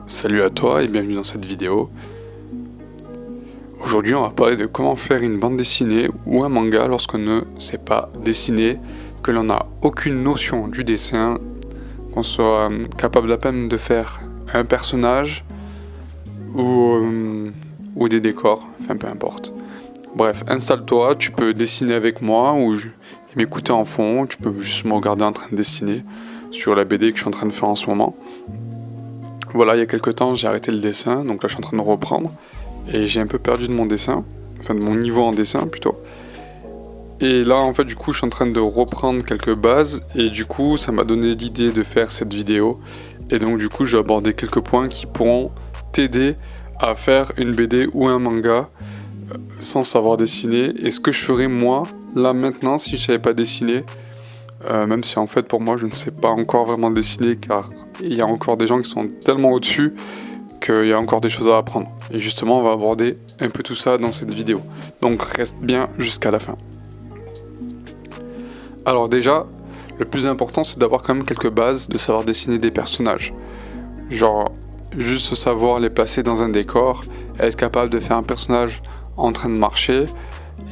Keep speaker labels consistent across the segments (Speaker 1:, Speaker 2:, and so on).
Speaker 1: Salut à toi et bienvenue dans cette vidéo. Aujourd'hui on va parler de comment faire une bande dessinée ou un manga lorsqu'on ne sait pas dessiner, que l'on n'a aucune notion du dessin, qu'on soit capable à peine de faire un personnage ou des décors, enfin peu importe. Bref, installe-toi, tu peux dessiner avec moi ou m'écouter en fond, tu peux juste me regarder en train de dessiner sur la BD que je suis en train de faire en ce moment. Voilà, il y a quelques temps j'ai arrêté le dessin, donc là je suis en train de reprendre et j'ai un peu perdu de mon dessin, enfin de mon niveau en dessin plutôt. Et là en fait du coup je suis en train de reprendre quelques bases et du coup ça m'a donné l'idée de faire cette vidéo. Et donc du coup je vais aborder quelques points qui pourront t'aider à faire une BD ou un manga sans savoir dessiner. Et ce que je ferais moi, là maintenant, si je savais pas dessiner, même si en fait pour moi je ne sais pas encore vraiment dessiner car il y a encore des gens qui sont tellement au-dessus qu'il y a encore des choses à apprendre. Et justement on va aborder un peu tout ça dans cette vidéo. Donc reste bien jusqu'à la fin. Alors déjà, le plus important c'est d'avoir quand même quelques bases, de savoir dessiner des personnages. Genre juste savoir les placer dans un décor, être capable de faire un personnage en train de marcher.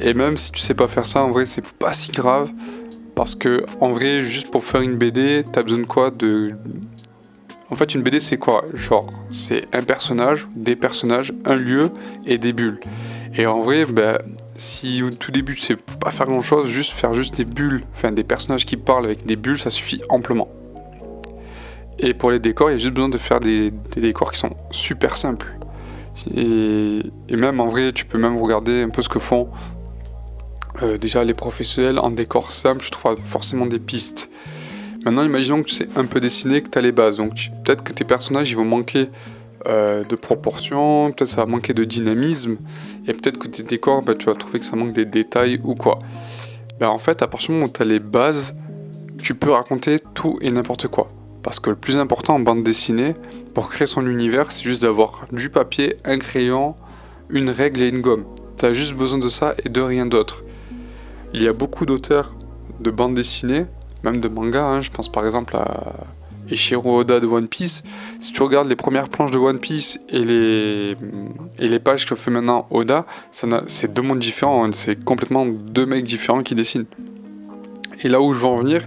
Speaker 1: Et même si tu sais pas faire ça, en vrai c'est pas si grave. Parce que, en vrai, juste pour faire une BD, t'as besoin de quoi En fait, une BD, c'est quoi? Genre, c'est un personnage, des personnages, un lieu et des bulles. Et en vrai, si au tout début, tu sais pas faire grand-chose, faire juste des bulles, enfin des personnages qui parlent avec des bulles, ça suffit amplement. Et pour les décors, il y a juste besoin de faire des décors qui sont super simples. Et même, en vrai, tu peux même regarder un peu ce que font déjà les professionnels en décor simple, je trouve forcément des pistes. Maintenant imaginons que tu sais un peu dessiner, que tu as les bases, donc peut-être que tes personnages ils vont manquer de proportions, peut-être ça va manquer de dynamisme, et peut-être que tes décors tu vas trouver que ça manque des détails ou quoi. En fait à partir du moment où tu as les bases, tu peux raconter tout et n'importe quoi. Parce que le plus important en bande dessinée, pour créer son univers, c'est juste d'avoir du papier, un crayon, une règle et une gomme. Tu as juste besoin de ça et de rien d'autre. Il y a beaucoup d'auteurs de bandes dessinées, même de mangas, je pense par exemple à Eiichiro Oda de One Piece. Si tu regardes les premières planches de One Piece et les pages que fait maintenant Oda, c'est deux mondes différents, c'est complètement deux mecs différents qui dessinent. Et là où je veux en venir,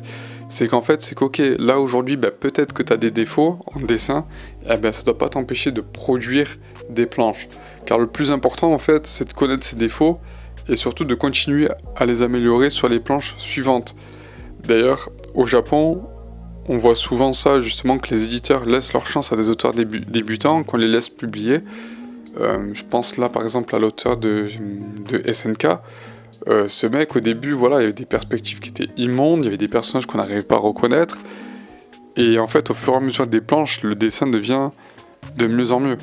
Speaker 1: c'est qu'en fait, c'est qu'ok, là aujourd'hui, peut-être que tu as des défauts en dessin, ça doit pas t'empêcher de produire des planches. Car le plus important en fait, c'est de connaître ses défauts, et surtout de continuer à les améliorer sur les planches suivantes. D'ailleurs, au Japon, on voit souvent ça, justement, que les éditeurs laissent leur chance à des auteurs débutants, qu'on les laisse publier. Je pense là, par exemple, à l'auteur de SNK. Ce mec, au début, voilà, il y avait des perspectives qui étaient immondes, il y avait des personnages qu'on n'arrivait pas à reconnaître. Et en fait, au fur et à mesure des planches, le dessin devient de mieux en mieux.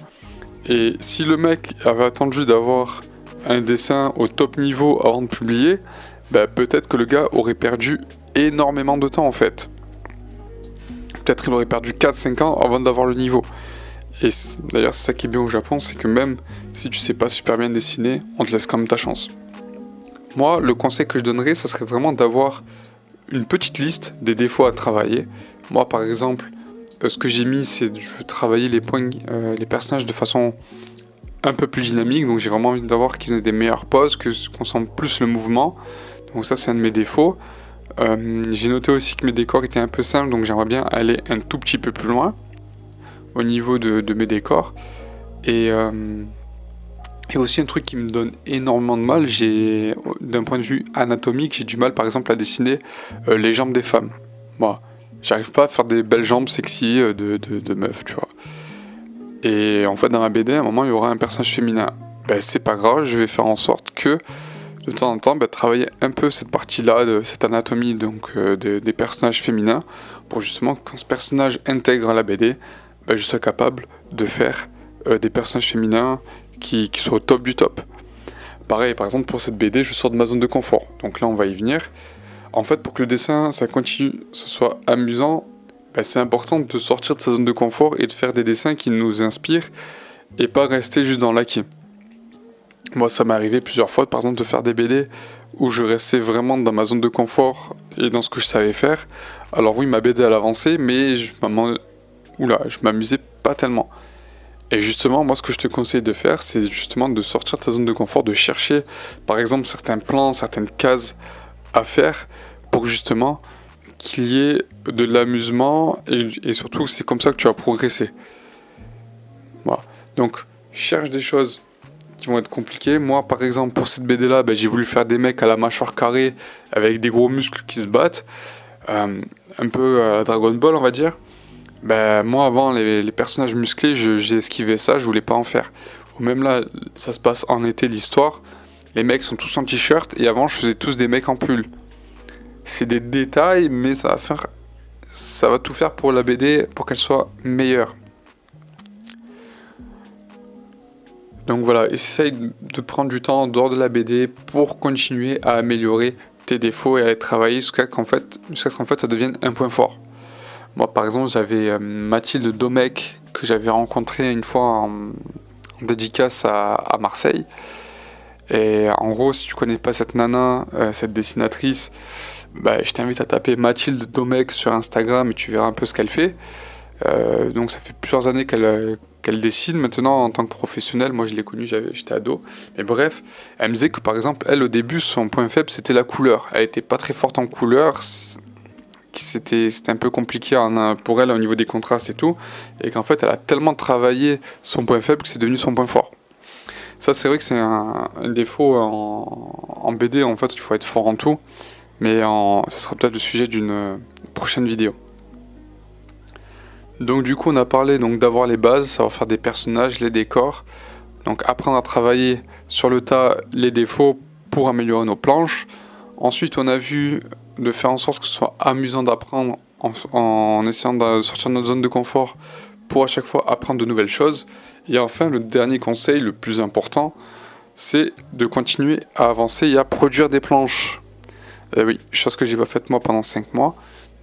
Speaker 1: Et si le mec avait attendu d'avoir un dessin au top niveau avant de publier, peut-être que le gars aurait perdu énormément de temps en fait. Peut-être il aurait perdu 4-5 ans avant d'avoir le niveau. Et d'ailleurs c'est ça qui est bien au Japon, c'est que même si tu sais pas super bien dessiner, on te laisse quand même ta chance. Moi, le conseil que je donnerais, ça serait vraiment d'avoir une petite liste des défauts à travailler. Moi par exemple, ce que j'ai mis, c'est je veux travailler les personnages de façon un peu plus dynamique, donc j'ai vraiment envie d'avoir qu'ils aient des meilleures poses, qu'on sente plus le mouvement, donc ça c'est un de mes défauts. J'ai noté aussi que mes décors étaient un peu simples, donc j'aimerais bien aller un tout petit peu plus loin au niveau de mes décors. Et aussi un truc qui me donne énormément de mal, d'un point de vue anatomique, j'ai du mal par exemple à dessiner les jambes des femmes. Moi, j'arrive pas à faire des belles jambes sexy de meufs, tu vois. Et en fait dans ma BD, à un moment il y aura un personnage féminin. C'est pas grave, je vais faire en sorte que de temps en temps travailler un peu cette partie-là, de cette anatomie donc des personnages féminins, pour justement quand ce personnage intègre la BD, je sois capable de faire des personnages féminins qui soient au top du top. Pareil, par exemple pour cette BD, je sors de ma zone de confort, donc là on va y venir. En fait pour que le dessin ça continue, ce soit amusant, c'est important de sortir de sa zone de confort et de faire des dessins qui nous inspirent et pas rester juste dans l'acquis. Moi ça m'est arrivé plusieurs fois par exemple de faire des BD où je restais vraiment dans ma zone de confort et dans ce que je savais faire. Alors oui ma BD elle avançait mais je m'amusais pas tellement. Et justement, moi, ce que je te conseille de faire, c'est justement de sortir de ta zone de confort, de chercher, par exemple, certains plans, certaines cases à faire pour justement qu'il y ait de l'amusement et surtout, c'est comme ça que tu vas progresser. Voilà. Donc, cherche des choses qui vont être compliquées. Moi, par exemple, pour cette BD-là, j'ai voulu faire des mecs à la mâchoire carrée avec des gros muscles qui se battent. Un peu à la Dragon Ball, on va dire. Moi, avant, les personnages musclés, j'ai esquivé ça, je voulais pas en faire. Ou même là, ça se passe en été, l'histoire. Les mecs sont tous en t-shirt et avant, je faisais tous des mecs en pull. C'est des détails, mais ça va tout faire pour la BD pour qu'elle soit meilleure. Donc voilà, essaye de prendre du temps en dehors de la BD pour continuer à améliorer tes défauts et à les travailler jusqu'à ce qu'en fait ça devienne un point fort. Moi par exemple j'avais Mathilde Domecq que j'avais rencontrée une fois en dédicace à Marseille. Et en gros si tu connais pas cette nana, cette dessinatrice, je t'invite à taper Mathilde Domecq sur Instagram et tu verras un peu ce qu'elle fait. Donc ça fait plusieurs années qu'elle dessine maintenant en tant que professionnelle. Moi je l'ai connue, j'étais ado. Mais bref, elle me disait que par exemple, elle au début, son point faible c'était la couleur. Elle était pas très forte en couleur. C'était un peu compliqué pour elle au niveau des contrastes et tout. Et qu'en fait, elle a tellement travaillé son point faible que c'est devenu son point fort. Ça, c'est vrai que c'est un défaut en BD. En fait, il faut être fort en tout. Mais ce sera peut-être le sujet d'une prochaine vidéo. Donc du coup on a parlé d'avoir les bases, savoir faire des personnages, les décors, donc apprendre à travailler sur le tas les défauts pour améliorer nos planches. Ensuite on a vu de faire en sorte que ce soit amusant d'apprendre en essayant de sortir de notre zone de confort pour à chaque fois apprendre de nouvelles choses. Et enfin le dernier conseil, le plus important, c'est de continuer à avancer et à produire des planches. Oui, chose que j'ai pas faite moi pendant 5 mois.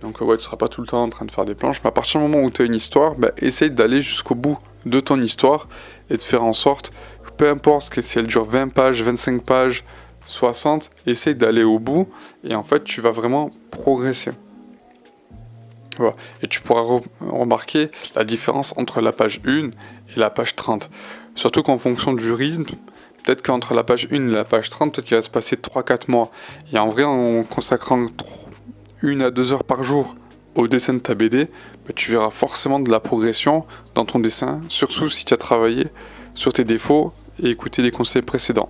Speaker 1: Donc tu ne seras pas tout le temps en train de faire des planches, mais à partir du moment où tu as une histoire, essaye d'aller jusqu'au bout de ton histoire et de faire en sorte, peu importe que si elle dure 20 pages, 25 pages, 60, essaye d'aller au bout et en fait tu vas vraiment progresser. Voilà. Et tu pourras remarquer la différence entre la page 1 et la page 30. Surtout qu'en fonction du rythme, peut-être qu'entre la page 1 et la page 30, peut-être qu'il va se passer 3-4 mois. Et en vrai, en consacrant 1 à 2 heures par jour au dessin de ta BD, tu verras forcément de la progression dans ton dessin, surtout si tu as travaillé sur tes défauts et écouté les conseils précédents.